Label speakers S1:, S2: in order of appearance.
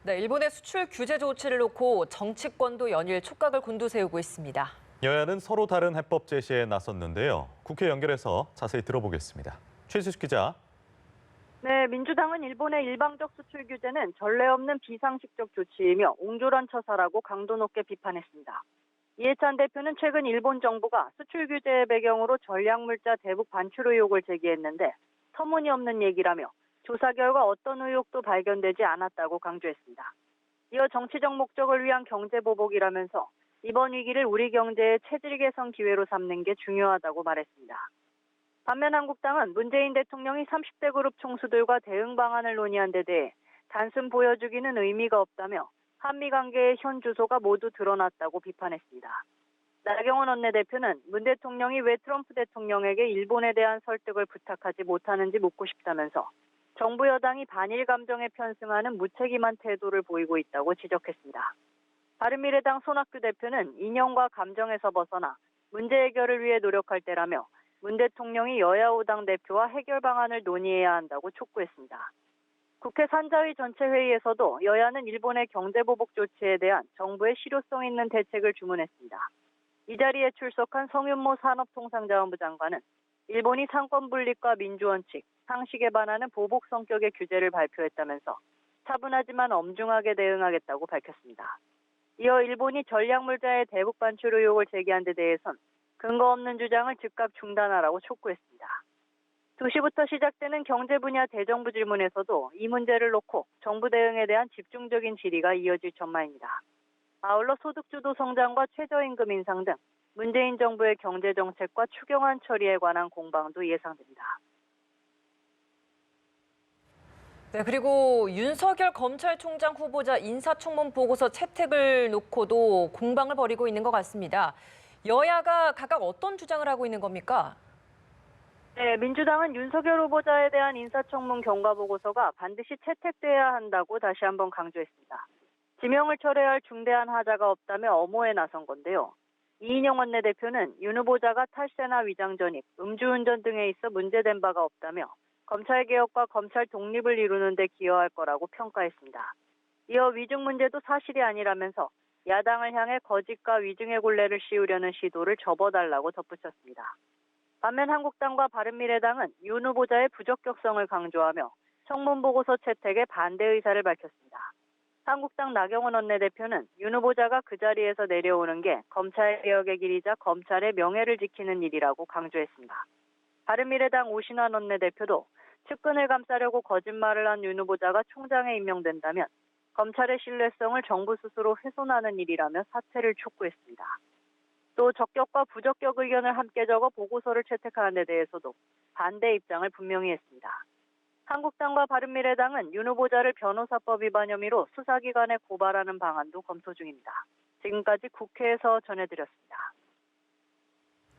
S1: 네, 일본의 수출 규제 조치를 놓고 정치권도 연일 촉각을 곤두세우고 있습니다.
S2: 여야는 서로 다른 해법 제시에 나섰는데요. 국회 연결해서 자세히 들어보겠습니다. 최수식 기자.
S3: 네, 민주당은 일본의 일방적 수출 규제는 전례 없는 비상식적 조치이며 옹졸한 처사라고 강도 높게 비판했습니다. 이해찬 대표는 최근 일본 정부가 수출 규제의 배경으로 전략물자 대북 반출 의혹을 제기했는데 터무니없는 얘기라며 조사 결과 어떤 의혹도 발견되지 않았다고 강조했습니다. 이어 정치적 목적을 위한 경제보복이라면서 이번 위기를 우리 경제의 체질 개선 기회로 삼는 게 중요하다고 말했습니다. 반면 한국당은 문재인 대통령이 30대 그룹 총수들과 대응 방안을 논의한 데 대해 단순 보여주기는 의미가 없다며 한미 관계의 현 주소가 모두 드러났다고 비판했습니다. 나경원 원내대표는 문 대통령이 왜 트럼프 대통령에게 일본에 대한 설득을 부탁하지 못하는지 묻고 싶다면서 정부 여당이 반일 감정에 편승하는 무책임한 태도를 보이고 있다고 지적했습니다. 바른미래당 손학규 대표는 이념과 감정에서 벗어나 문제 해결을 위해 노력할 때라며 문 대통령이 여야 5당 대표와 해결 방안을 논의해야 한다고 촉구했습니다. 국회 산자위 전체 회의에서도 여야는 일본의 경제보복 조치에 대한 정부의 실효성 있는 대책을 주문했습니다. 이 자리에 출석한 성윤모 산업통상자원부 장관은 일본이 상권 분립과 민주원칙, 상식에 반하는 보복 성격의 규제를 발표했다면서 차분하지만 엄중하게 대응하겠다고 밝혔습니다. 이어 일본이 전략물자의 대북 반출 의혹을 제기한 데 대해선 근거 없는 주장을 즉각 중단하라고 촉구했습니다. 2시부터 시작되는 경제 분야 대정부 질문에서도 이 문제를 놓고 정부 대응에 대한 집중적인 질의가 이어질 전망입니다. 아울러 소득주도 성장과 최저임금 인상 등 문재인 정부의 경제정책과 추경안 처리에 관한 공방도 예상됩니다.
S1: 네, 그리고 윤석열 검찰총장 후보자 인사청문 보고서 채택을 놓고도 공방을 벌이고 있는 것 같습니다. 여야가 각각 어떤 주장을 하고 있는 겁니까?
S3: 네, 민주당은 윤석열 후보자에 대한 인사청문 경과보고서가 반드시 채택돼야 한다고 다시 한번 강조했습니다. 지명을 철회할 중대한 하자가 없다며 엄호에 나선 건데요. 이인영 원내대표는 윤 후보자가 탈세나 위장 전입, 음주운전 등에 있어 문제된 바가 없다며 검찰개혁과 검찰 독립을 이루는 데 기여할 거라고 평가했습니다. 이어 위증 문제도 사실이 아니라면서 야당을 향해 거짓과 위증의 곤래를 씌우려는 시도를 접어달라고 덧붙였습니다. 반면 한국당과 바른미래당은 윤 후보자의 부적격성을 강조하며 청문보고서 채택에 반대 의사를 밝혔습니다. 한국당 나경원 원내대표는 윤 후보자가 그 자리에서 내려오는 게 검찰개혁의 길이자 검찰의 명예를 지키는 일이라고 강조했습니다. 바른미래당 오신환 원내대표도 측근을 감싸려고 거짓말을 한 윤 후보자가 총장에 임명된다면 검찰의 신뢰성을 정부 스스로 훼손하는 일이라며 사퇴를 촉구했습니다. 또 적격과 부적격 의견을 함께 적어 보고서를 채택하는 데 대해서도 반대 입장을 분명히 했습니다. 한국당과 바른미래당은 윤 후보자를 변호사법 위반 혐의로 수사기관에 고발하는 방안도 검토 중입니다. 지금까지 국회에서 전해드렸습니다.